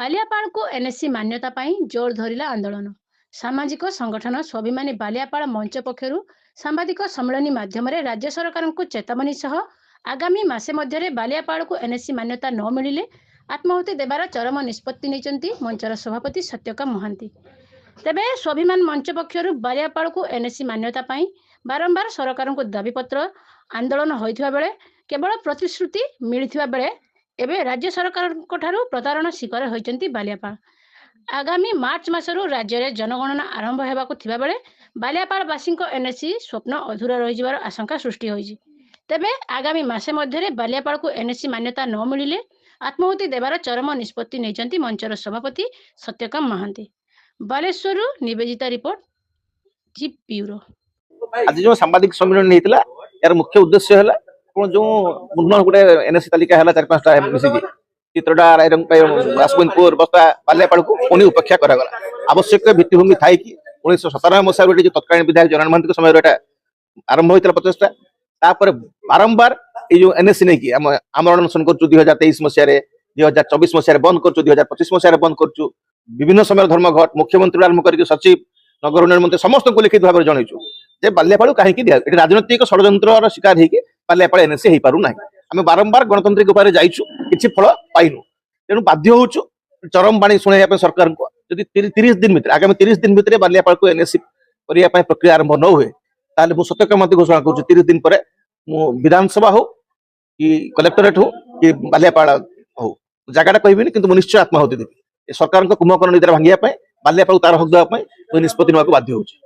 ବାଲିଆପାଳ को एनएससी मान्यता पाई जोर धरिला आंदोलन। सामाजिक संगठन स्वाभिमानी बालियापाଳ मंच पक्षरु सांबादिक सम्मेलन माध्यम राज्य सरकार को चेतावनी सह आगामी मासे मध्य बालियापाळ को एनएससी मान्यता न मिलिले आत्माहुति देवार चरम निष्पत्ति नहीं मंचर सभापति सत्यकाम महांती। तेबे स्वाभिमान मंच पक्षरु बालियापाळ को एनएससी मान्यता पाई बारंबार सरकार को दाबीपत्र आंदोलन होइथिबा बेले केवल प्रतिश्रुति मिलिथिबा बेले एबे राज्य सरकार प्रतारणा शिकार होइचंती बालियापाळ। आगामी मार्च मासरू राज्य में जनगणना आरंभ होबाकु थिबा बेले बालियापाळवासी एनएससी स्वप्न अधूरा रही जिवार आशंका सृष्टि होइछि। तेबे आगामी मासे मध्य बालियापाळ को एनएससी मान्यता न मिलिले आत्माहुति देवार चरम निष्पत्ति नेइचंती मंचर सभापति सत्यकाम महांती। बालेश्वर निवेदिता रिपोर्ट जीप ब्यूरो। आज जो सांबादिक सम्मेलन होता यार मुख्य उद्देश्य है जो मुन्न गोटे एनएससी तालिका है 4-5टा मिसिकी चित्रटा राजकुंदपुर बस्ता बालियापाळ को पुणी उपेक्षा करागला। आवश्यक भित्तिभूमि थाई कि 1997 मसीह जो तत्कालीन विधायक जनार्दन महांती समय आरंभ होता प्रचेषा तापर बारंबार ये जो एनएससी नहीं कि आमरण अनशन कर 2023 मसीह 2024 मसीह बंद कर 2025 मसीह बंद कर विभिन्न समय धर्मघट मुख्यमंत्री आरंभ कर सचिव नगर उन्नयन मंत्री समस्त को लिखित भाव में जनइचु जे बालियापाळ कहीं दिया राजनैतिक षड्यंत्र शिकार होगी बालियापाळ एनएससी हो पार ना। आम बारंबार गणतांत्रिक उपाय जाइछु किछि फल पाइनु तेणु बाध्य होचु चरम बाणी शुणाइबा सरकार को जदि 30 दिन भीतर आगामी 30 दिन भीतर बालियापाळ को एनएससी करिया प्रक्रिया आरंभ न हुए ताले मु सत्यकाम महांती घोषणा करूछु 30 दिन पर मु विधानसभा हो कि कलेक्टरेट हो कि बालियापाळ हो जगह कहबी किंतु मु निश्चय आत्माहुति देबी सरकार कुंभकर्ण नीति भांगिया बालियापाळ तार हक देवा निष्पत्ति नेबाक बाध्य होउछि।